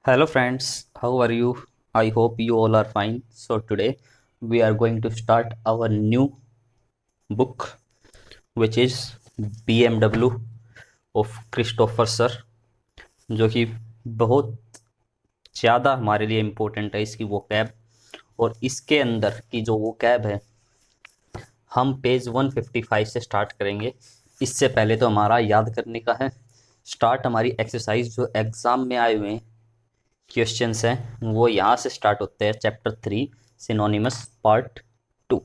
Hello friends, how are you? I hope you all are fine. So today we are going to start our new book which is BMW of Christopher sir, जो कि बहुत ज़्यादा हमारे लिए important है इसकी वो cab. और इसके अंदर की जो वो कैब है हम पेज 155 से स्टार्ट करेंगे। इससे पहले तो हमारा याद करने का है स्टार्ट हमारी एक्सरसाइज जो एग्ज़ाम में आए हुए हैं क्वेश्चंस हैं वो यहाँ से स्टार्ट होते हैं। Chapter 3 synonyms part 2।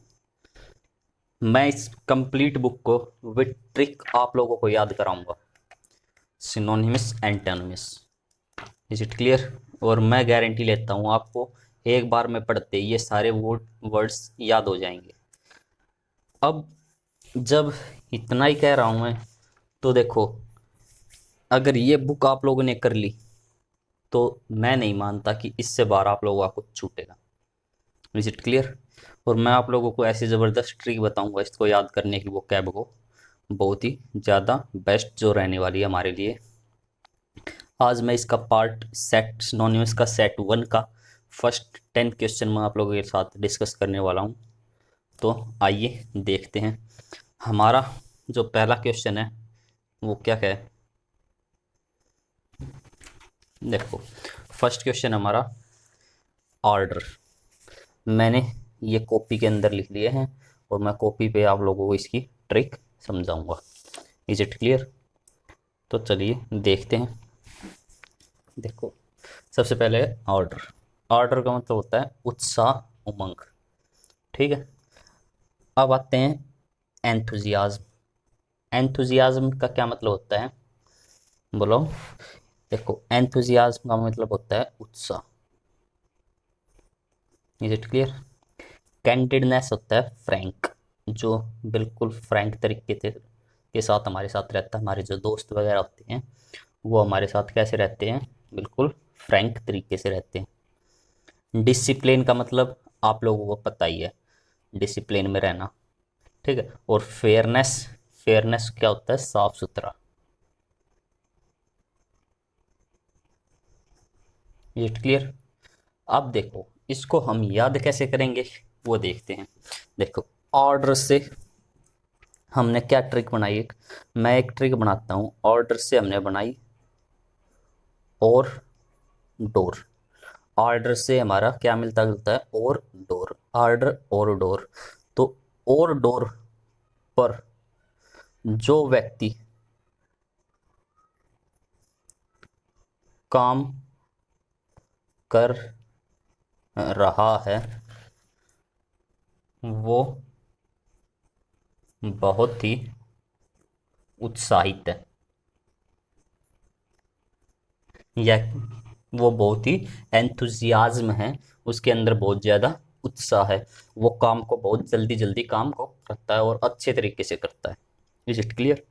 मैं इस कंप्लीट बुक को विद ट्रिक आप लोगों को याद कराऊंगा। Synonyms antonyms, is it clear? और मैं गारंटी लेता हूँ आपको एक बार में पढ़ते ये सारे वर्ड्स याद हो जाएंगे। अब जब इतना ही कह रहा हूँ मैं, तो देखो अगर ये बुक आप लोगों ने कर ली तो मैं नहीं मानता कि इससे बाहर आप लोगों का कुछ छूटेगा। Is it clear? और मैं आप लोगों को ऐसी ज़बरदस्त ट्रिक बताऊंगा इसको याद करने की, वो कैब को बहुत ही ज़्यादा बेस्ट जो रहने वाली है हमारे लिए। आज मैं इसका पार्ट सेट सिनोनिमस का सेट 1 का फर्स्ट 10 क्वेश्चन मैं आप लोगों के साथ डिस्कस करने वाला हूँ। तो आइए देखते हैं हमारा जो पहला क्वेश्चन है वो क्या है। देखो फर्स्ट क्वेश्चन हमारा ऑर्डर, मैंने ये कॉपी के अंदर लिख लिए हैं और मैं कॉपी पे आप लोगों को इसकी ट्रिक समझाऊंगा। Is it clear? तो चलिए देखते हैं। देखो सबसे पहले ऑर्डर, ऑर्डर का मतलब होता है उत्साह, उमंग। ठीक है, अब आते हैं एंथुजियाज्म। एंथुजियाज्म का क्या मतलब होता है बोलो? देखो एंथुजियाज्म का मतलब होता है उत्साह। Is it clear? कैंडिडनेस होता है फ्रैंक, जो बिल्कुल फ्रैंक तरीके से के साथ हमारे साथ रहता है। हमारे जो दोस्त वगैरह होते हैं वो हमारे साथ कैसे रहते हैं, बिल्कुल फ्रैंक तरीके से रहते हैं। डिसिप्लिन का मतलब आप लोगों को पता ही है, डिसिप्लिन में रहना। ठीक है, और फेयरनेस, फेयरनेस क्या होता है, साफ सुथरा। It clear? अब देखो इसको हम याद कैसे करेंगे वो देखते हैं। देखो ऑर्डर से हमने क्या ट्रिक बनाई, एक मैं एक ट्रिक बनाता हूँ। ऑर्डर से हमने बनाई और डोर। ऑर्डर से हमारा क्या मिलता जुलता है, और डोर। ऑर्डर और डोर, तो और डोर पर जो व्यक्ति काम कर रहा है वो बहुत ही उत्साहित है, या वो बहुत ही एंथुजियाज्म है, उसके अंदर बहुत ज़्यादा उत्साह है। वो काम को बहुत जल्दी जल्दी काम को करता है और अच्छे तरीके से करता है। Is it clear?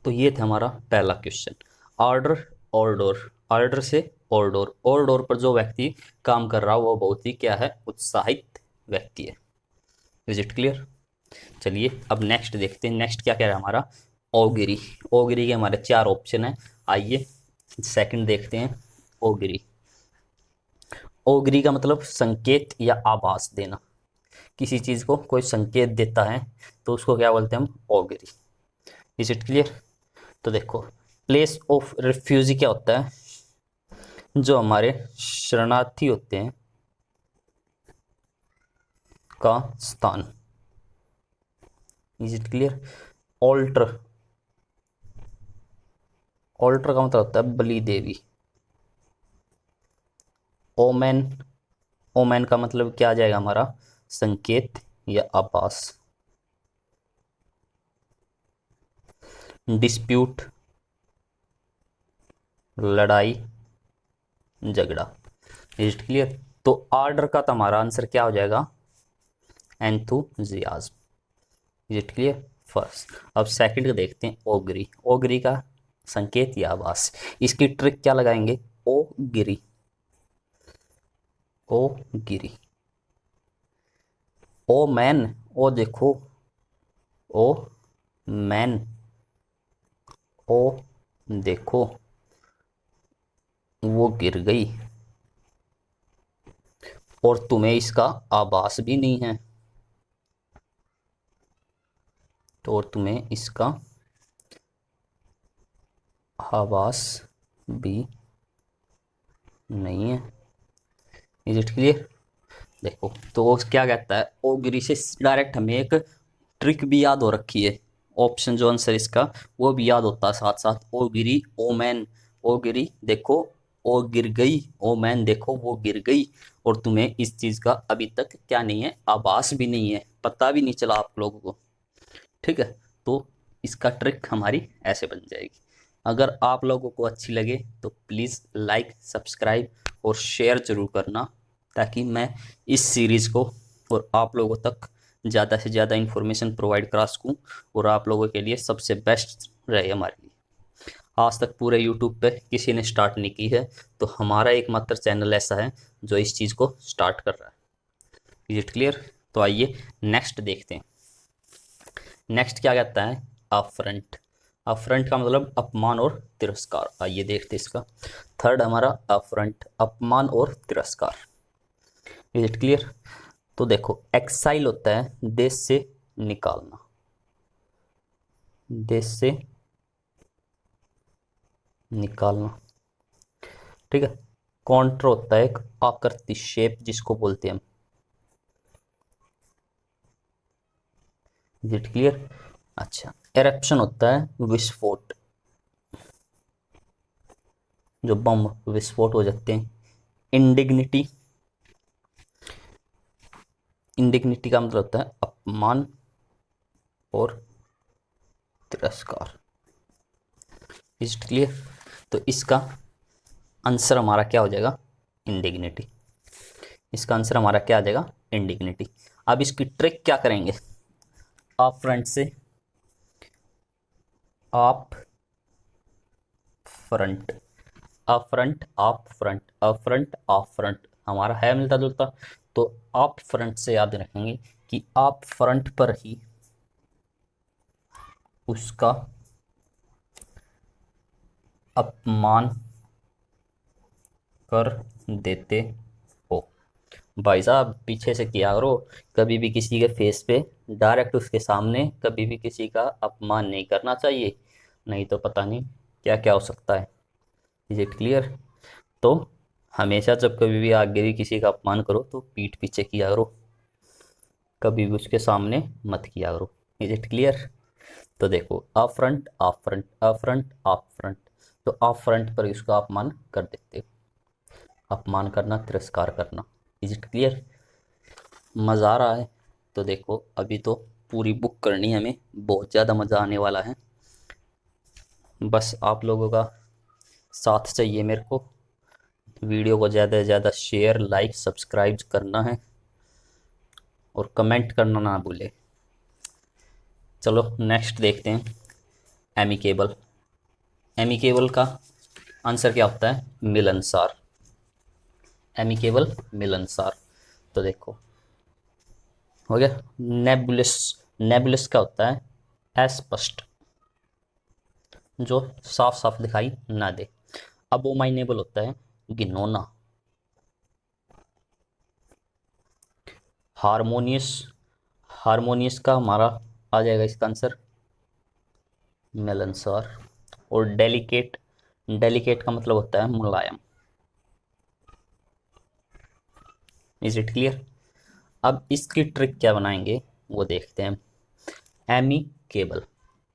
तो ये था हमारा पहला क्वेश्चन, ऑर्डर और डोर। ऑर्डर से और डोर पर जो व्यक्ति काम कर रहा है वो बहुत ही क्या है, उत्साहित व्यक्ति है। Is it clear? चलिए अब नेक्स्ट देखते हैं, नेक्स्ट क्या कह रहा है हमारा, ओगिरी। ओगिरी के हमारे चार ऑप्शन है, आइए सेकंड देखते हैं। ओगिरी, ओगिरी का मतलब संकेत या आभास देना। किसी चीज को कोई संकेत देता है तो उसको क्या बोलते हैं हम, ओगिरी। Is it clear? तो देखो प्लेस ऑफ रिफ्यूजी क्या होता है, जो हमारे शरणार्थी होते हैं का स्थान। Is it clear? Alter, alter का मतलब होता है बलि देवी। ओमेन, ओमेन का मतलब क्या आ जाएगा हमारा, संकेत या आभास। डिस्प्यूट, लड़ाई झगड़ा। Is it clear? तो ऑर्डर का तो हमारा आंसर क्या हो जाएगा, enthusiasm. Is it clear? First. अब सेकंड का देखते हैं, ओगरी। ओगरी का संकेत या आवास, इसकी ट्रिक क्या लगाएंगे, ओ गिरी। ओ गिरी। ओ मैन, ओ देखो, ओ मैन, ओ देखो, वो गिर गई और तुम्हें इसका आभास भी नहीं है, तो और तुम्हें इसका आभास भी नहीं है। Is it clear? देखो तो वो क्या कहता है, ओ गिरी से डायरेक्ट हमें एक ट्रिक भी याद हो रखी है। ऑप्शन जो आंसर इसका वो भी याद होता है साथ साथ। ओ गिरी, ओ मैन, ओ गिरी देखो, ओ गिर गई, ओ मैन देखो वो गिर गई, और तुम्हें इस चीज का अभी तक क्या नहीं है, आभास भी नहीं है, पता भी नहीं चला आप लोगों को। ठीक है, तो इसका ट्रिक हमारी ऐसे बन जाएगी। अगर आप लोगों को अच्छी लगे तो प्लीज़ लाइक, सब्सक्राइब और शेयर जरूर करना, ताकि मैं इस सीरीज़ को और आप लोगों तक ज़्यादा से ज़्यादा इन्फॉर्मेशन प्रोवाइड करा सकूँ, और आप लोगों के लिए सबसे बेस्ट रहे हमारे लिए। आज तक पूरे यूट्यूब पे किसी ने स्टार्ट नहीं की है, तो हमारा एकमात्र चैनल ऐसा है जो इस चीज़ को स्टार्ट कर रहा है। Is it clear? तो आइए नेक्स्ट देखते हैं। नेक्स्ट क्या कहता है, अफ्रंट। अफ्रंट का मतलब अपमान और तिरस्कार। आइए देखते हैं इसका। थर्ड हमारा अफ्रंट, अपमान और तिरस्कार। Is it clear? तो देखो, एक्साइल होता है देश से निकालना, देश से निकालना। ठीक है। कॉन्ट्र होता है एक आकृति, शेप जिसको बोलते हैं हम। Is it clear? अच्छा, एरप्शन होता है विस्फोट, जो बम विस्फोट हो जाते हैं। इंडिग्निटी, इंडिग्निटी का मतलब होता है अपमान और तिरस्कार। Is it clear? तो इसका आंसर हमारा क्या हो जाएगा, इंडिग्निटी। इसका आंसर हमारा क्या आ जाएगा, इंडिग्निटी। अब इसकी ट्रिक क्या करेंगे, आप फ्रंट से, आप फ्रंट, अप फ्रंट, आप फ्रंट, अप फ्रंट, आप फ्रंट, हमारा है मिलता जुलता। तो आप फ्रंट से याद रखेंगे कि आप फ्रंट पर ही उसका अपमान कर देते हो। भाई साहब पीछे से किया करो, कभी भी किसी के फेस पे डायरेक्ट उसके सामने कभी भी किसी का अपमान नहीं करना चाहिए, नहीं तो पता नहीं क्या क्या हो सकता है। Is it clear? तो हमेशा जब कभी भी आगे भी किसी का अपमान करो तो पीठ पीछे किया करो, कभी भी उसके सामने मत किया करो। Is it clear? तो देखो, अप फ्रंट, आप फ्रंट, अप फ्रंट, आप फ्रंट, तो अप फ्रंट पर उसका अपमान कर देते हो। अपमान करना, तिरस्कार करना। Is it clear? मज़ा आ रहा है? तो देखो अभी तो पूरी बुक करनी है हमें, बहुत ज़्यादा मज़ा आने वाला है। बस आप लोगों का साथ चाहिए मेरे को। वीडियो को ज़्यादा से ज़्यादा शेयर, लाइक, सब्सक्राइब करना है, और कमेंट करना ना भूले। चलो नेक्स्ट देखते हैं, एमिकेबल। एमिकेबल का आंसर क्या होता है, मिलनसार। एमिकेबल, मिलनसार। तो देखो हो गया। नेबुलस, नेबुलस का होता है अस्पष्ट, जो साफ साफ दिखाई ना दे। अबोमाइनेबल होता है घिनौना। हारमोनियस, हारमोनियस का हमारा आ जाएगा इसका आंसर मिलनसार। और डेलिकेट, डेलिकेट का मतलब होता है मुलायम। Is it clear? अब इसकी ट्रिक क्या बनाएंगे वो देखते हैं। एमी केबल,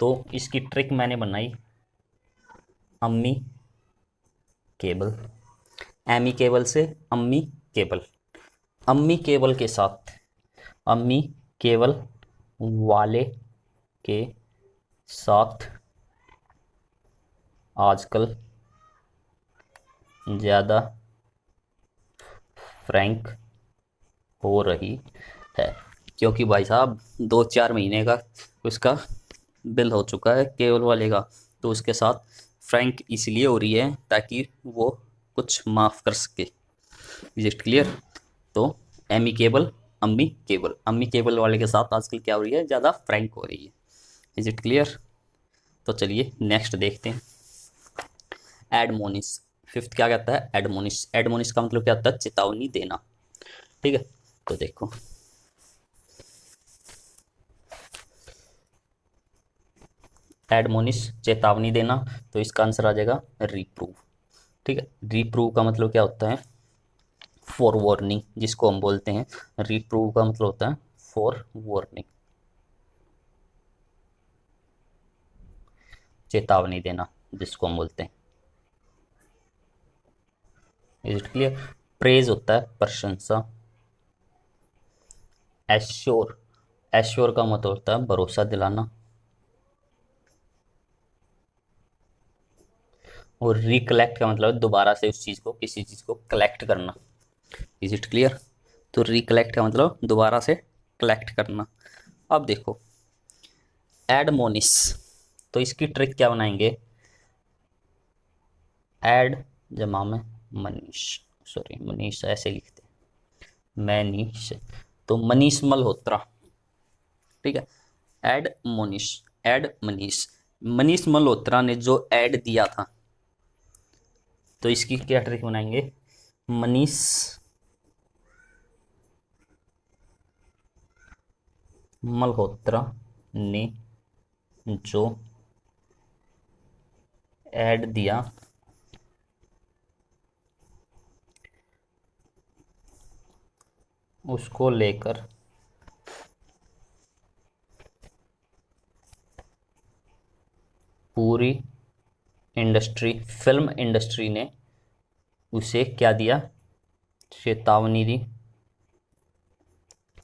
तो इसकी ट्रिक मैंने बनाई अम्मी केबल। एमी केबल से अम्मी केबल। अम्मी केबल के साथ, अम्मी केबल वाले के साथ आजकल ज़्यादा फ्रैंक हो रही है, क्योंकि भाई साहब 2-4 महीने का उसका बिल हो चुका है केबल वाले का, तो उसके साथ फ्रैंक इसलिए हो रही है ताकि वो कुछ माफ़ कर सके। Is it clear? तो एमी केबल, अम्मी केबल, अम्मी केबल वाले के साथ आजकल क्या हो रही है, ज़्यादा फ्रैंक हो रही है। Is it clear? तो चलिए नेक्स्ट देखते हैं, एडमोनिस। फिफ्थ क्या कहता है? एडमोनिश। एडमोनिश का मतलब क्या होता है? चेतावनी देना। ठीक है, तो देखो एडमोनिश चेतावनी देना, तो इसका आंसर आ जाएगा रिप्रूव। ठीक है, रिप्रूव का मतलब क्या होता है? फॉर वार्निंग, जिसको हम बोलते हैं। रिप्रूव का मतलब होता है फॉर वार्निंग, चेतावनी देना, जिसको हम बोलते हैं। Is it clear? प्रेज होता है प्रशंसा। एश्योर, एश्योर का मतलब होता है भरोसा दिलाना। और रिकलेक्ट का मतलब है दोबारा से उस चीज को, किसी चीज को कलेक्ट करना। Is it clear? तो रिकलेक्ट का मतलब दोबारा से कलेक्ट करना। अब देखो एडमोनिस, तो इसकी ट्रिक क्या बनाएंगे? एड जमा में मनीष, सॉरी मनीष ऐसे लिखते हैं, मैनीश, तो मनीष मल्होत्रा। ठीक है, एड मोनिश, एड मनीष, मनीष मल्होत्रा ने जो एड दिया था, तो इसकी क्या ट्रिक बनाएंगे? मनीष मल्होत्रा ने जो एड दिया उसको लेकर पूरी इंडस्ट्री, फिल्म इंडस्ट्री ने उसे क्या दिया? चेतावनी दी।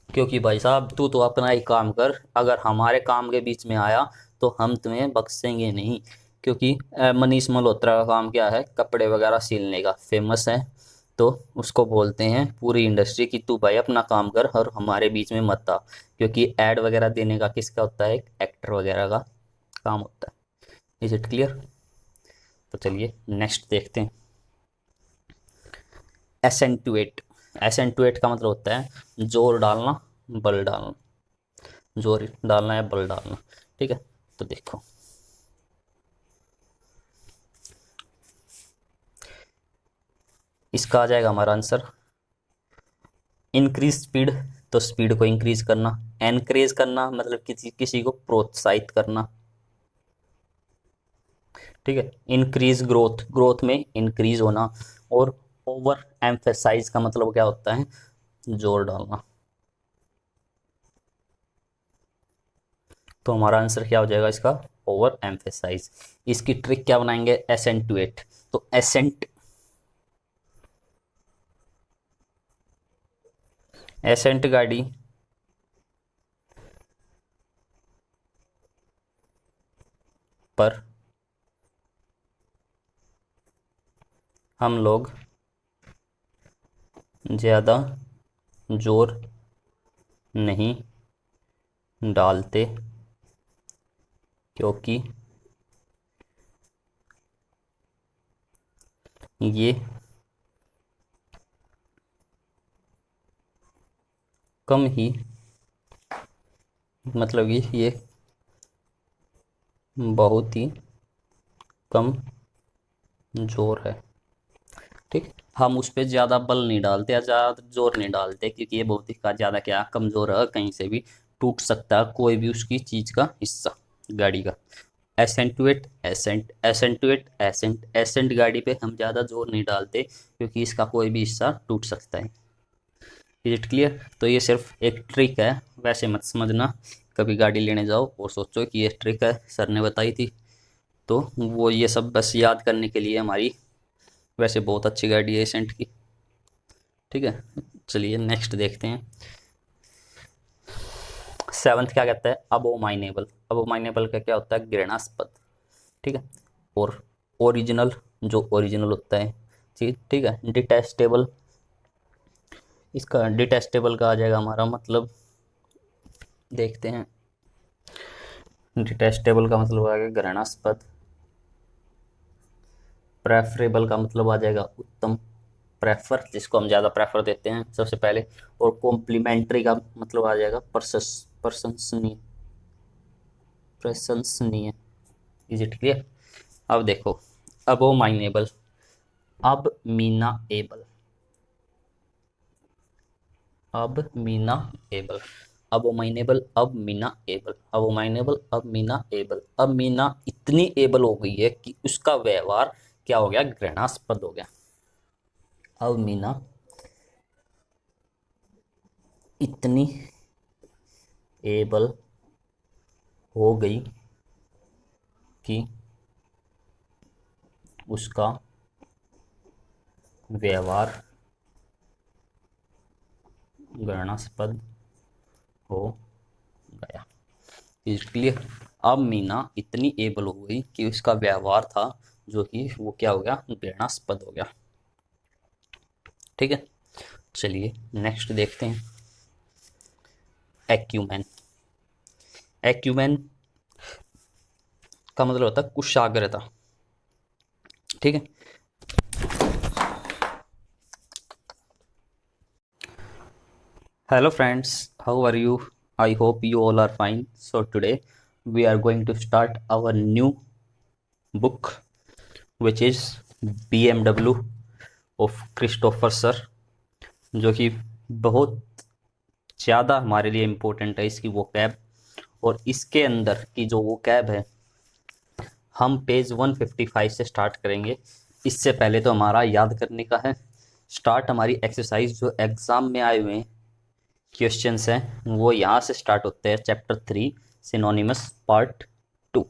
क्योंकि भाई साहब तू तो अपना ही काम कर, अगर हमारे काम के बीच में आया तो हम तुम्हें बख्शेंगे नहीं। क्योंकि मनीष मल्होत्रा का काम क्या है? कपड़े वगैरह सिलने का, फेमस है। तो उसको बोलते हैं पूरी इंडस्ट्री की तू भाई अपना काम कर और हमारे बीच में मत आ। क्योंकि एड वगैरह देने का किसका होता है? एक्टर वगैरह का काम होता है। Is it clear? तो चलिए नेक्स्ट देखते हैं। एसेंटुएट, एसेंटुएट का मतलब होता है जोर डालना, बल डालना, जोर डालना या बल डालना। ठीक है, तो देखो इसका आ जाएगा हमारा आंसर इंक्रीज स्पीड, तो स्पीड को इंक्रीज करना। एनकरेज करना मतलब किसी किसी को प्रोत्साहित करना। ठीक है, इंक्रीज ग्रोथ, ग्रोथ में इंक्रीज होना। और ओवर एम्फेसाइज का मतलब क्या होता है? जोर डालना। तो हमारा आंसर क्या हो जाएगा इसका? Over emphasise. इसकी ट्रिक क्या बनाएंगे? एसेंटुएट, तो एसेंट, एसेंट गाड़ी पर हम लोग ज़्यादा जोर नहीं डालते, क्योंकि ये कम ही, मतलब ये बहुत ही कम जोर है। ठीक, हम उस पर ज़्यादा बल नहीं डालते या ज़्यादा जोर नहीं डालते, क्योंकि ये बहुत ही ज़्यादा क्या कमज़ोर है, कहीं से भी टूट सकता है कोई भी उसकी चीज़ का हिस्सा, गाड़ी का। एसेंटुएट, एसेंट, एसेंटुएट, एसेंट, एसेंट गाड़ी पे हम ज़्यादा जोर नहीं डालते क्योंकि इसका कोई भी हिस्सा टूट सकता है। Is it clear? तो ये सिर्फ एक ट्रिक है, वैसे मत समझना। कभी गाड़ी लेने जाओ और सोचो कि ये ट्रिक है सर ने बताई थी, तो वो ये सब बस याद करने के लिए हमारी। वैसे बहुत अच्छी गाड़ी है एसेंट की। ठीक है, चलिए नेक्स्ट देखते हैं। सेवंथ क्या कहता है? अबोमाइनेबल। अबोमाइनेबल का क्या होता है? घृणास्पद। ठीक है, और ओरिजिनल, जो ओरिजिनल होता है ठीक, ठीक है। डिटेस्टेबल, इसका डिटेस्टेबल का आ जाएगा हमारा मतलब, देखते हैं। डिटेस्टेबल का मतलब आ गया घृणास्पद। प्रेफरेबल का मतलब आ जाएगा उत्तम, प्रेफर, जिसको हम ज़्यादा प्रेफर देते हैं सबसे पहले। और कॉम्प्लीमेंट्री का मतलब आ जाएगा प्रशंसनीय, प्रशंसनीय। Is it clear? अब देखो अबोमाइनेबल, अब मीना एबल, अब मीना एबल, अब माइनेबल, अब मीना एबल, अब माइनेबल, अब मीना एबल। अब मीना इतनी एबल हो गई है कि उसका व्यवहार क्या हो गया, घृणास्पद हो गया। अब मीना इतनी एबल हो गई कि उसका व्यवहार घृणास्पद हो गया। Is clear. अब मीना इतनी एबल हो गई कि उसका व्यवहार था जो कि वो क्या हो गया, घृणास्पद हो गया। ठीक है, चलिए नेक्स्ट देखते हैं। एक्यूमेन, एक्यूमेन का मतलब होता है कुशाग्रता। ठीक है, hello friends, how are you? I hope you all are fine. So today we are going to start our new book which is BMW of Christopher sir, जो कि बहुत ज़्यादा हमारे लिए इम्पोर्टेंट है इसकी वो कैब। और इसके अंदर की जो वो कैब है हम पेज 155 से स्टार्ट करेंगे। इससे पहले तो हमारा याद करने का है स्टार्ट, हमारी एक्सरसाइज जो एग्ज़ाम में आए हुए हैं क्वेश्चंस हैं वो यहाँ से स्टार्ट होते हैं। Chapter 3 synonyms part 2।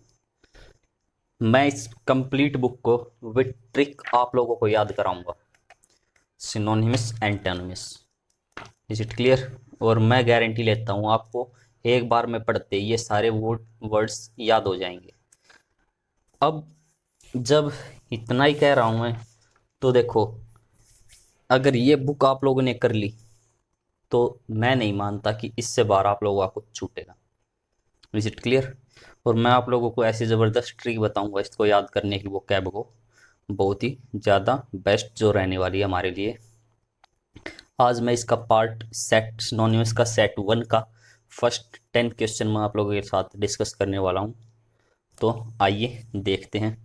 मैं इस कंप्लीट बुक को विद ट्रिक आप लोगों को याद कराऊंगा, synonyms antonyms. Is it clear? और मैं गारंटी लेता हूँ आपको एक बार में पढ़ते ये सारे वर्ड्स याद हो जाएंगे। अब जब इतना ही कह रहा हूँ मैं, तो देखो अगर ये बुक आप लोगों ने कर ली तो मैं नहीं मानता कि इससे बाहर आप लोगों का कुछ छूटेगा। Is it clear? और मैं आप लोगों को ऐसी ज़बरदस्त ट्रिक बताऊंगा इसको याद करने की, वो कैब को बहुत ही ज़्यादा बेस्ट जो रहने वाली है हमारे लिए। आज मैं इसका पार्ट सेट सिनोनिमस का सेट 1 का फर्स्ट 10 क्वेश्चन मैं आप लोगों के साथ डिस्कस करने वाला हूँ। तो आइए देखते हैं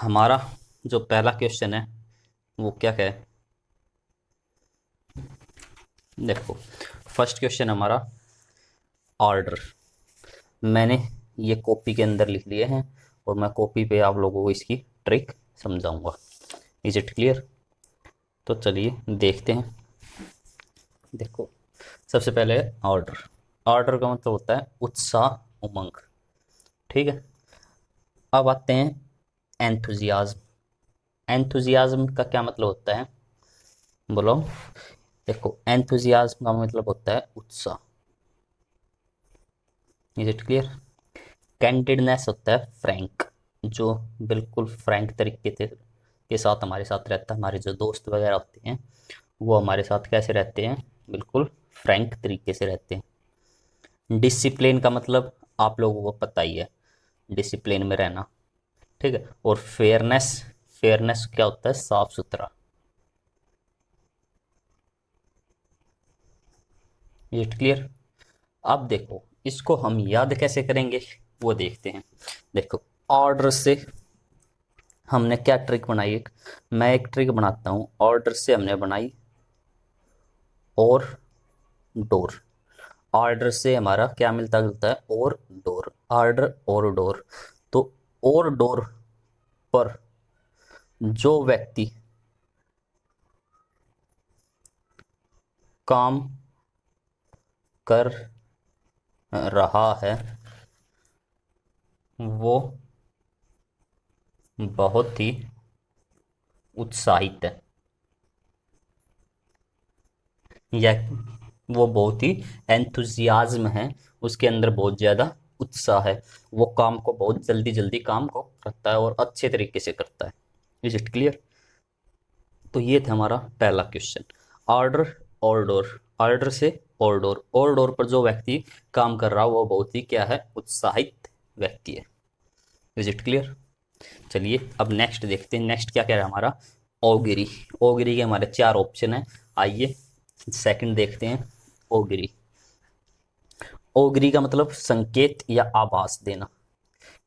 हमारा जो पहला क्वेश्चन है वो क्या है। देखो फर्स्ट क्वेश्चन हमारा ऑर्डर, मैंने ये कॉपी के अंदर लिख लिए हैं और मैं कॉपी पे आप लोगों को इसकी ट्रिक समझाऊंगा। Is it clear? तो चलिए देखते हैं। देखो सबसे पहले ऑर्डर, ऑर्डर का मतलब होता है उत्साह, उमंग। ठीक है, अब आते हैं एंथुजियाज्म। एंथुजियाज्म का क्या मतलब होता है बोलो? देखो एंथुजियाज्म का मतलब होता है उत्साह। Is it clear? कैंडिडनेस होता है फ्रैंक, जो बिल्कुल फ्रैंक तरीके से के साथ हमारे साथ रहता है। हमारे जो दोस्त वगैरह होते हैं वो हमारे साथ कैसे रहते हैं, बिल्कुल फ्रैंक तरीके से रहते हैं। डिसिप्लिन का मतलब आप लोगों को पता ही है, डिसिप्लिन में रहना। ठीक है, और फेयरनेस, फेयरनेस क्या होता है, साफ सुथरा। It clear? अब देखो इसको हम याद कैसे करेंगे वो देखते हैं। देखो ऑर्डर से हमने क्या ट्रिक बनाई, मैं एक ट्रिक बनाता हूँ। ऑर्डर से हमने बनाई और डोर। ऑर्डर से हमारा क्या मिलता जुलता है, और डोर, ऑर्डर और डोर। तो और डोर पर जो व्यक्ति काम कर रहा है वो बहुत ही उत्साहित है, या वो बहुत ही एंथुजियाज्म है, उसके अंदर बहुत ज़्यादा उत्साह है, वो काम को बहुत जल्दी जल्दी काम को करता है और अच्छे तरीके से करता है। Is it clear? तो ये था हमारा पहला क्वेश्चन, ऑर्डर और डोर। ऑर्डर से और डोर पर जो व्यक्ति काम कर रहा है वो बहुत ही क्या है, उत्साहित व्यक्ति है। Is it clear? चलिए अब नेक्स्ट देखते हैं। नेक्स्ट क्या कह रहा है हमारा, ओगिरी। ओगिरी के हमारे 4 ऑप्शन है, आइए सेकंड देखते हैं। ओगिरी, ओगिरी का मतलब संकेत या आभास देना।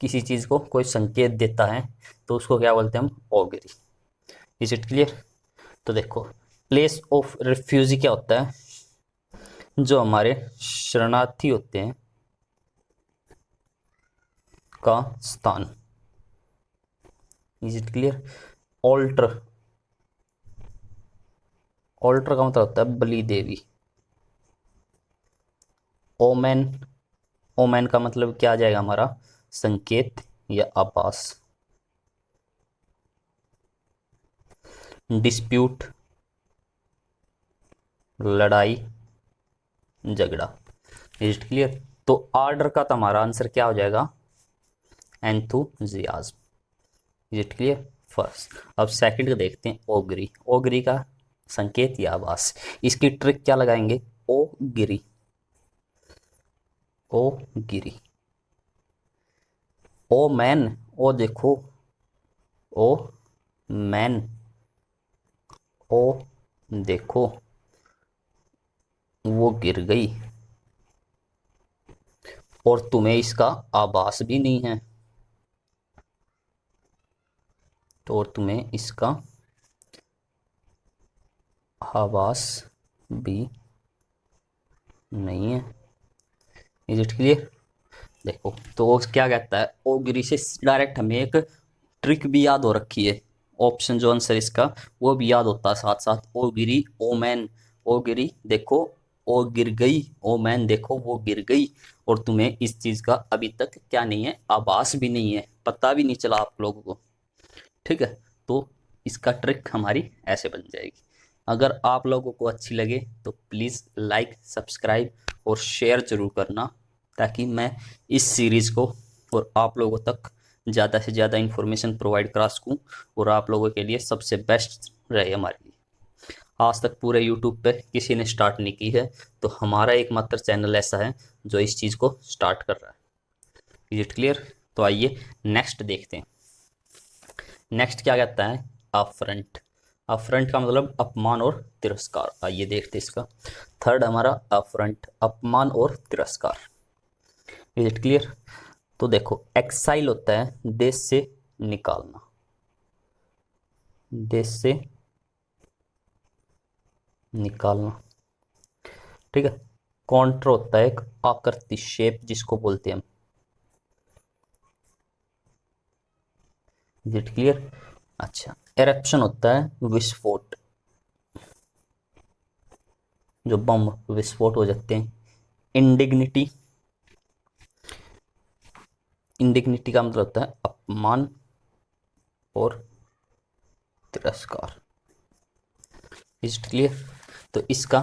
किसी चीज़ को कोई संकेत देता है तो उसको क्या बोलते हैं हम, ओगिरी। Is it clear? तो देखो, प्लेस ऑफ रिफ्यूजी क्या होता है? जो हमारे शरणार्थी होते हैं का स्थान। Is it clear? Alter, alter का मतलब होता है बलि देवी। ओमेन, ओमेन का मतलब क्या आ जाएगा हमारा? संकेत या आभास। डिस्प्यूट, लड़ाई झगड़ा। Is it clear? तो आर्डर का तो हमारा आंसर क्या हो जाएगा? Enthusiasm. Is it clear? First. अब सेकंड का देखते हैं, ओगरी। ओगरी का संकेत या आभास। इसकी ट्रिक क्या लगाएंगे? ओ गिरी, ओ गिरी। ओ मैन, ओ देखो, ओ मैन, ओ देखो वो गिर गई, और तुम्हें इसका आभास भी नहीं है, तो और तुम्हें इसका आभास भी नहीं है। Is it clear? देखो, तो वो क्या कहता है, ओगिरी से डायरेक्ट हमें एक ट्रिक भी याद हो रखी है। ऑप्शन जो आंसर इसका वो भी याद होता है साथ साथ। ओ गिरी, ओ मैन, ओ गिरी देखो, ओ गिर गई, ओ मैन देखो वो गिर गई, और तुम्हें इस चीज का अभी तक क्या नहीं है? आभास भी नहीं है, पता भी नहीं चला आप लोगों को। ठीक है? तो इसका ट्रिक हमारी ऐसे बन जाएगी। अगर आप लोगों को अच्छी लगे तो प्लीज़ लाइक, सब्सक्राइब और शेयर जरूर करना, ताकि मैं इस सीरीज़ को और आप लोगों तक ज़्यादा से ज़्यादा इन्फॉर्मेशन प्रोवाइड करा सकूँ, और आप लोगों के लिए सबसे बेस्ट रहे हमारे लिए। आज तक पूरे यूट्यूब पे किसी ने स्टार्ट नहीं की है, तो हमारा एकमात्र चैनल ऐसा है जो इस चीज़ को स्टार्ट कर रहा है। Is it clear? तो आइए नेक्स्ट देखते हैं। नेक्स्ट क्या कहता है? अफ्रंट। अफ्रंट का मतलब अपमान और तिरस्कार। आइए देखते हैं इसका। थर्ड हमारा अफ्रंट, अपमान और तिरस्कार। Is it clear? तो देखो, एक्साइल होता है देश से निकालना, देश से निकालना। ठीक है? कॉन्ट्र होता है एक आकृति, शेप जिसको बोलते हैं हम। Is it clear? अच्छा, एरप्शन होता है विस्फोट, जो बम विस्फोट हो जाते हैं। इंडिग्निटी, इंडिग्निटी का मतलब होता है अपमान और तिरस्कार। Is it clear? तो इसका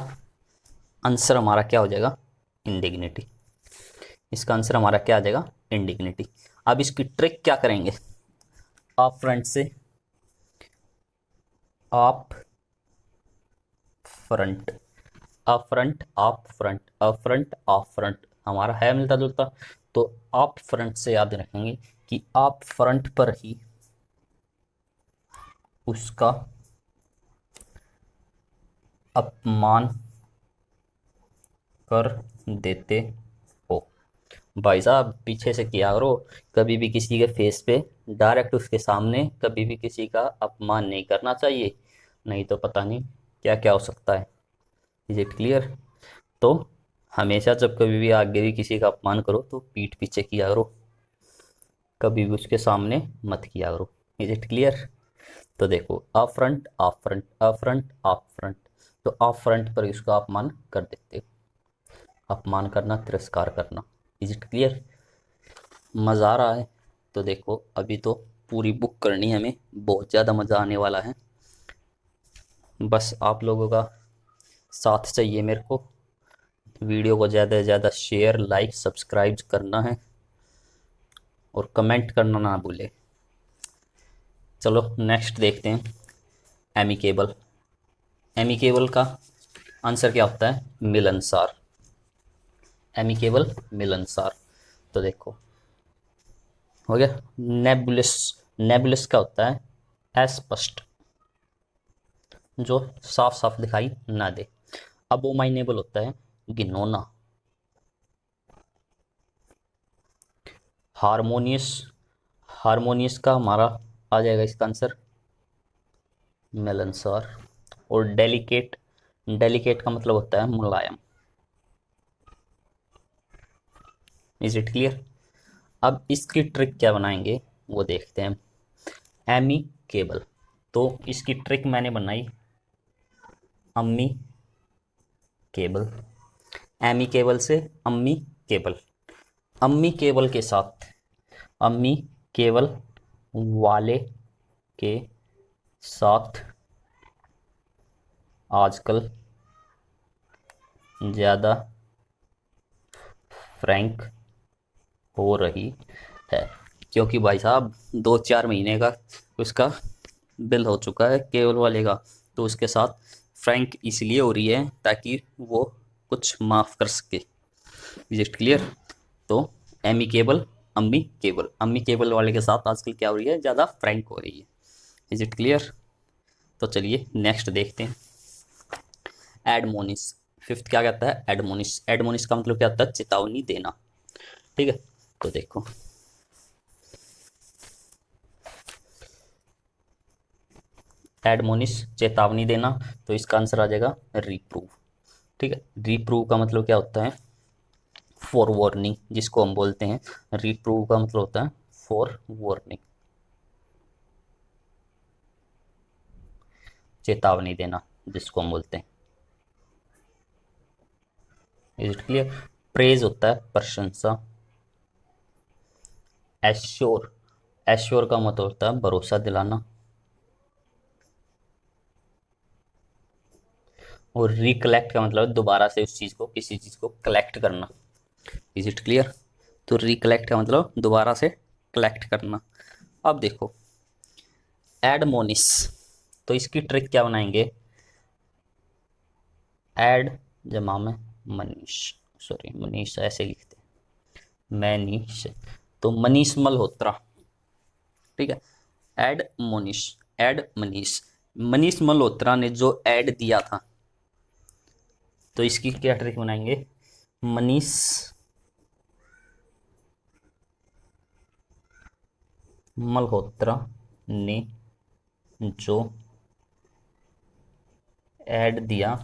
आंसर हमारा क्या हो जाएगा? इंडिग्निटी। इसका आंसर हमारा क्या आ जाएगा? इंडिग्निटी। अब इसकी ट्रिक क्या करेंगे? आप फ्रंट से, आप फ्रंट, अप फ्रंट, आप फ्रंट, अप फ्रंट, आप फ्रंट, हमारा है मिलता जुलता। तो आप फ्रंट से याद रखेंगे कि आप फ्रंट पर ही उसका अपमान कर देते हो। भाई साहब, पीछे से किया करो। कभी भी किसी के फेस पे डायरेक्ट उसके सामने कभी भी किसी का अपमान नहीं करना चाहिए, नहीं तो पता नहीं क्या क्या हो सकता है। Is it clear? तो हमेशा जब कभी भी आगे भी किसी का अपमान करो तो पीठ पीछे किया करो, कभी भी उसके सामने मत किया करो। Is it clear? तो देखो, अप फ्रंट, आप फ्रंट, अप फ्रंट, आप फ्रंट। तो अप फ्रंट पर उसका अपमान कर देते हो। अपमान करना, तिरस्कार करना। Is it clear? मज़ा आ रहा है? तो देखो, अभी तो पूरी बुक करनी है हमें, बहुत ज़्यादा मज़ा आने वाला है। बस आप लोगों का साथ चाहिए मेरे को। वीडियो को ज़्यादा से ज़्यादा शेयर, लाइक, सब्सक्राइब करना है, और कमेंट करना ना भूले। चलो नेक्स्ट देखते हैं, एमिकेबल। एमिकेबल का आंसर क्या होता है? मिलनसार। एमिकेबल, मिलनसार। तो देखो, हो गया। नेबुलस, नेबुलस का होता है अस्पष्ट, जो साफ साफ दिखाई ना दे। अबोमाइनेबल होता है घिनौना। हारमोनियस, हारमोनियस का हमारा आ जाएगा इसका आंसर मिलनसार। और डेलिकेट, डेलिकेट का मतलब होता है मुलायम। Is it clear? अब इसकी ट्रिक क्या बनाएंगे वो देखते हैं। एमी केबल, तो इसकी ट्रिक मैंने बनाई अम्मी केबल। एमी केबल से अम्मी केबल। अम्मी केबल के साथ, अम्मी केबल वाले के साथ आजकल ज़्यादा फ्रैंक हो रही है, क्योंकि भाई साहब 2-4 महीने का उसका बिल हो चुका है केबल वाले का, तो उसके साथ फ्रैंक इसलिए हो रही है ताकि वो कुछ माफ़ कर सके। Is it clear? तो एमी केबल, अम्मी केबल वाले के साथ आजकल क्या हो रही है, ज़्यादा फ्रैंक हो रही है। Is it clear? तो चलिए नेक्स्ट देखते हैं। एडमोनिस, फिफ्थ क्या कहता है? एडमोनिस। एडमोनिस का मतलब क्या होता है? चेतावनी देना। ठीक है, तो देखो एडमोनिस चेतावनी देना, तो इसका आंसर आ जाएगा रिप्रूव। ठीक है, रिप्रूव का मतलब क्या होता है? फॉर वार्निंग, जिसको हम बोलते हैं। रिप्रूव का मतलब होता है फॉर वार्निंग, चेतावनी देना जिसको हम बोलते हैं। Is it clear? प्रेज होता है प्रशंसा। एश्योर, एश्योर का मतलब होता है भरोसा दिलाना। और रिकलेक्ट का मतलब है दोबारा से उस चीज को, किसी चीज को कलेक्ट करना। Is it clear? तो रिकलेक्ट का मतलब दोबारा से कलेक्ट करना। अब देखो एडमोनिस, तो इसकी ट्रिक क्या बनाएंगे? एड जमा में मनीष, सॉरी मनीष ऐसे लिखते हैं, मैनीश, तो मनीष मल्होत्रा। ठीक है, एड मोनिश, एड मनीष, मनीष मल्होत्रा ने जो एड दिया था, तो इसकी क्या ट्रिक बनाएंगे? मनीष मल्होत्रा ने जो ऐड दिया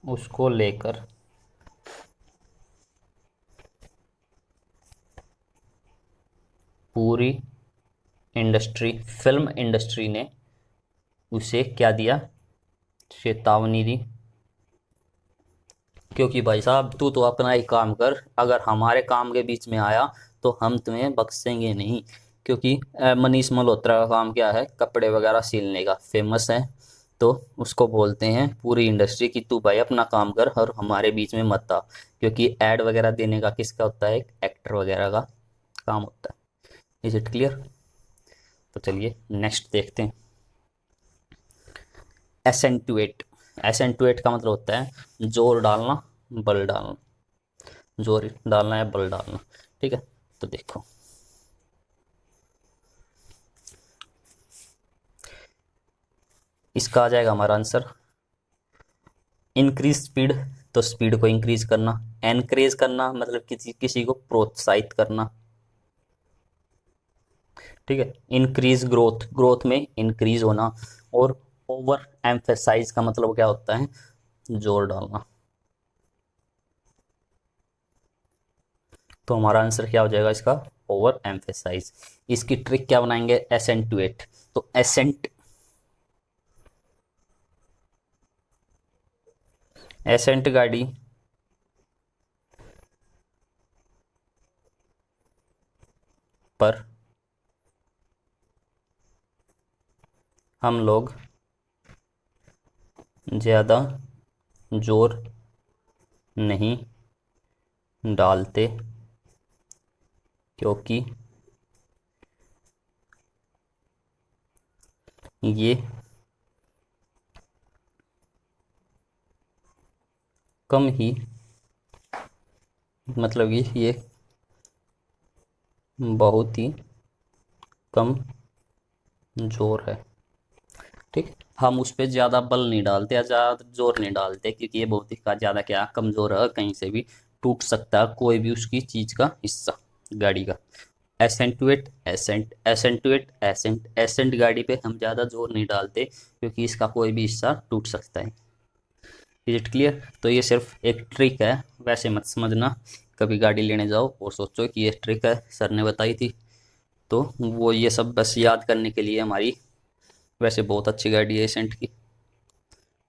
उसको लेकर पूरी इंडस्ट्री, फिल्म इंडस्ट्री ने उसे क्या दिया? चेतावनी दी। क्योंकि भाई साहब तू तो अपना ही काम कर, अगर हमारे काम के बीच में आया तो हम तुम्हें बख्शेंगे नहीं। क्योंकि मनीष मल्होत्रा का काम क्या है? कपड़े वगैरह सिलने का, फेमस है। तो उसको बोलते हैं पूरी इंडस्ट्री की तू भाई अपना काम कर और हमारे बीच में मत आ। क्योंकि एड वगैरह देने का किसका होता है? एक्टर वगैरह का काम होता है। Is it clear? तो चलिए नेक्स्ट देखते हैं। एसेंटुएट, एसेंटुएट का मतलब होता है जोर डालना, बल डालना, जोर डालना या बल डालना। ठीक है, तो देखो इसका आ जाएगा हमारा आंसर इंक्रीज स्पीड, तो स्पीड को इंक्रीज करना। एनकरेज करना मतलब किसी किसी को प्रोत्साहित करना। ठीक है, इंक्रीज ग्रोथ, ग्रोथ में इंक्रीज होना। और ओवर एम्फेसाइज का मतलब क्या होता है? जोर डालना। तो हमारा आंसर क्या हो जाएगा इसका? Over emphasise. इसकी ट्रिक क्या बनाएंगे? एसेंटुएट, तो एसेंट, एसेंट गाड़ी पर हम लोग ज़्यादा जोर नहीं डालते, क्योंकि ये कम ही, मतलब ये बहुत ही कम जोर है। ठीक, हम उस पर ज़्यादा बल नहीं डालते या ज़्यादा जोर नहीं डालते, क्योंकि ये बहुत ही ज़्यादा क्या कमज़ोर है, कहीं से भी टूट सकता है कोई भी उसकी चीज़ का हिस्सा गाड़ी का। एसेंटुएट, एसेंट, एसेंटुएट, एसेंट। एसेंट गाड़ी पे हम ज़्यादा जोर नहीं डालते क्योंकि इसका कोई भी हिस्सा टूट सकता है। Is it clear? तो ये सिर्फ एक ट्रिक है, वैसे मत समझना। कभी गाड़ी लेने जाओ और सोचो कि ये ट्रिक है, सर ने बताई थी, तो वो ये सब बस याद करने के लिए हमारी। वैसे बहुत अच्छी गाड़ी है एसेंट की।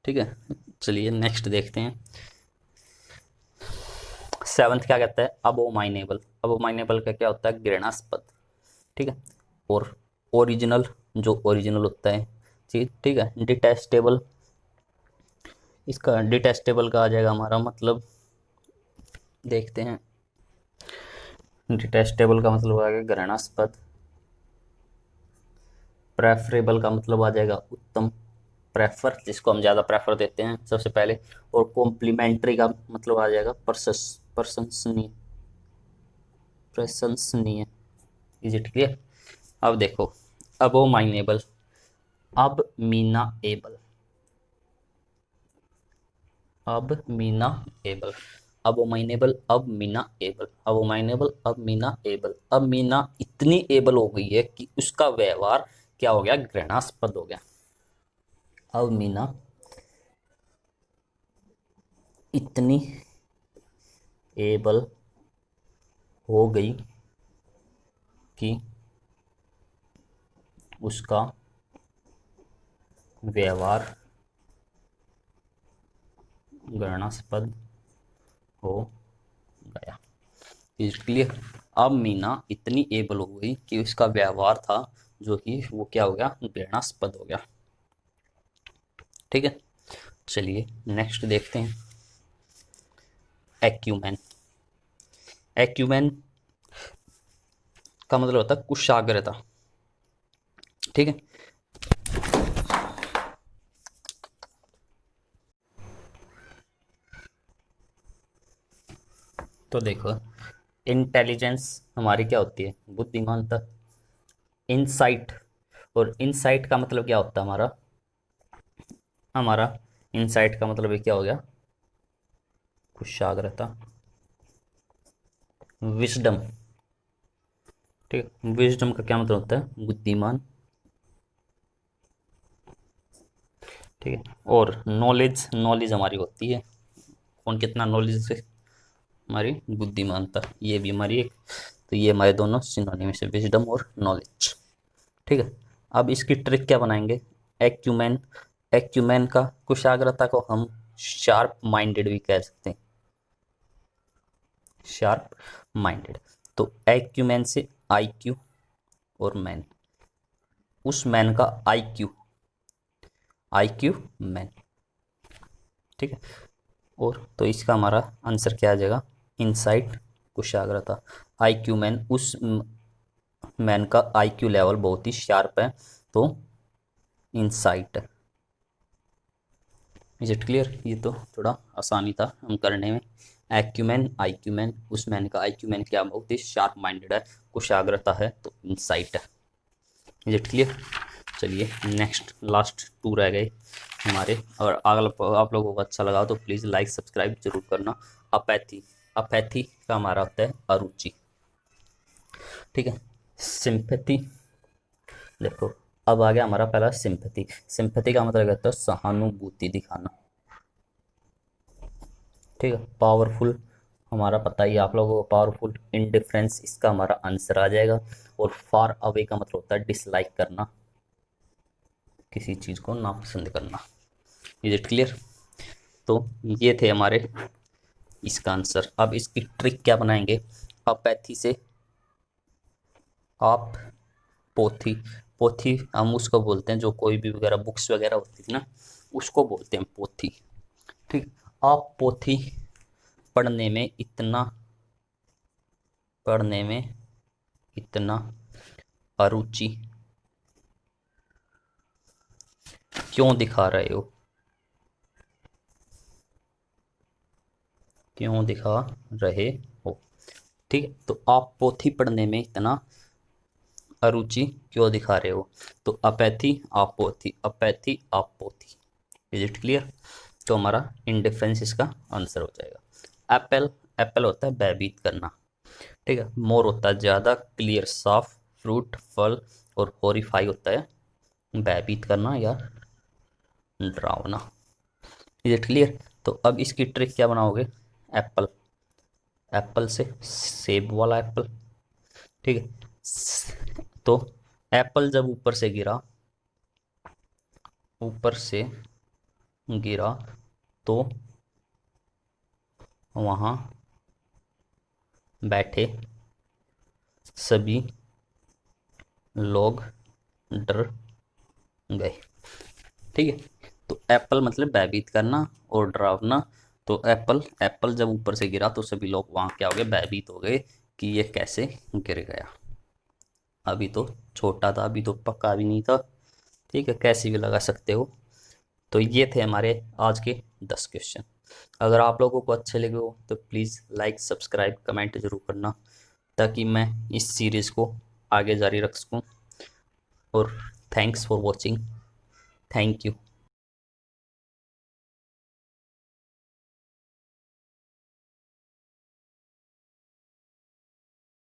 ठीक है, चलिए नेक्स्ट देखते हैं। सेवंथ क्या कहता है? अबोमाइनेबल। अबोमाइनेबल का क्या होता है? घृणास्पद। ठीक है। और ओरिजिनल, जो ओरिजिनल होता है चीज। ठीक है। डिटेस्टेबल, इसका डिटेस्टेबल का आ जाएगा हमारा मतलब, देखते हैं। डिटेस्टेबल का मतलब आ गया घृणास्पद। प्रेफरेबल का मतलब आ जाएगा उत्तम, प्रेफर, जिसको हम ज़्यादा प्रेफर देते हैं सबसे पहले। और कॉम्प्लीमेंट्री का मतलब आ जाएगा प्रशंसनीय, प्रशंसनीय। Is it clear? अब देखो, अबोमाइनेबल, अब मीना एबल, अब मीना एबल, अबोमाइनेबल, अब मीना एबल, अबोमाइनेबल, अब मीना एबल। अब मीना इतनी एबल हो गई है कि उसका व्यवहार क्या हो गया? घृणास्पद हो गया। अब मीना इतनी एबल हो गई कि उसका व्यवहार घृणास्पद हो गया। Is clear? अब मीना इतनी एबल हो गई कि उसका व्यवहार था जो कि वो क्या हो गया? घृणास्पद हो गया। ठीक है, चलिए नेक्स्ट देखते हैं। एक्यूमेन। एक्यूमेन का मतलब होता है कुशाग्रता। ठीक है। तो देखो, इंटेलिजेंस हमारी क्या होती है? बुद्धिमानता। इनसाइट, और इनसाइट का मतलब क्या होता है हमारा? हमारा इनसाइट का मतलब ये क्या हो गया? कुशाग्रता। विजडम। ठीक है, विजडम का क्या मतलब होता है? बुद्धिमान। ठीक है। और नॉलेज, नॉलेज हमारी होती है कौन कितना नॉलेज से? हमारी बुद्धिमानता। ये भी हमारी एक, तो ये हमारे दोनों सिनोनिम्स है, विजडम और नॉलेज। ठीक है। अब इसकी ट्रिक क्या बनाएंगे? एक्यूमेन, एक्यूमेन का कुशाग्रता को हम शार्प माइंडेड भी कह सकते हैं, शार्प माइंडेड। तो एक्यूमेन से आईक्यू, और मैन, उस मैन का आईक्यू, आईक्यू मैन। ठीक है। और तो इसका हमारा आंसर क्या आ जाएगा? इनसाइट, कुशाग्रता। आईक्यू मैन, उस मैन का आईक्यू लेवल बहुत ही शार्प है, तो इनसाइट। Is it clear? ये तो थोड़ा आसानी था हम करने में। एक्यूमैन, आईक्यूमैन, उस मैन का आईक्यूमैन क्या? बहुत ही शार्प माइंडेड है, कुशाग्रता है, तो इनसाइट है। Is it clear? चलिए नेक्स्ट, लास्ट टू रह गए हमारे। और अगर आप लोगों को अच्छा लगा तो प्लीज़ लाइक सब्सक्राइब जरूर करना। अपैथी, अपैथी का हमारा होता है अरुचि। ठीक है। सिंपैथी, देखो अब आ गया हमारा पहला सिंपैथी। सिंपैथी का मतलब कहता है सहानुभूति दिखाना। ठीक है। पावरफुल, हमारा पता ही है आप लोगों को, पावरफुल। इंडिफरेंस, इसका हमारा आंसर आ जाएगा। और फार अवे का मतलब होता है डिसलाइक करना, किसी चीज़ को नापसंद करना। Is it clear? तो ये थे हमारे इसका आंसर। अब इसकी ट्रिक क्या बनाएंगे? अपैथी से आप पोथी, पोथी हम उसको बोलते हैं जो कोई भी वगैरह बुक्स वगैरह होती थी ना, उसको बोलते हैं पोथी। ठीक। आप पोथी पढ़ने में इतना, पढ़ने में इतना अरुचि क्यों दिखा रहे हो? क्यों दिखा रहे हो? ठीक है। तो आप पोथी पढ़ने में इतना अरुचि क्यों दिखा रहे हो? तो अपैथी, आप पोथी, अपैथी, आप पोथी। Is it clear? तो हमारा इंडिफरेंस इसका आंसर हो जाएगा। एप्पल, एप्पल होता है भयभीत करना। ठीक है। मोर होता है ज़्यादा, क्लियर साफ, फ्रूट फल, और हॉरिफाई होता है भयभीत करना या डरावना। Is it clear? तो अब इसकी ट्रिक क्या बनाओगे? एप्पल, एप्पल से सेब वाला एप्पल, ठीक है। तो एप्पल जब ऊपर से गिरा तो वहाँ बैठे सभी लोग डर गए, ठीक है। तो एप्पल मतलब भयभीत करना और डरावना। तो एप्पल, एप्पल जब ऊपर से गिरा तो सभी लोग वहाँ क्या हो गए? भयभीत हो गए कि ये कैसे गिर गया। अभी तो छोटा था, अभी तो पक्का भी नहीं था, ठीक है, कैसी भी लगा सकते हो। तो ये थे हमारे आज के 10 क्वेश्चन। अगर आप लोगों को अच्छे लगे हो तो प्लीज़ लाइक सब्सक्राइब कमेंट ज़रूर करना, ताकि मैं इस सीरीज़ को आगे जारी रख सकूँ। और thanks for watching, thank you.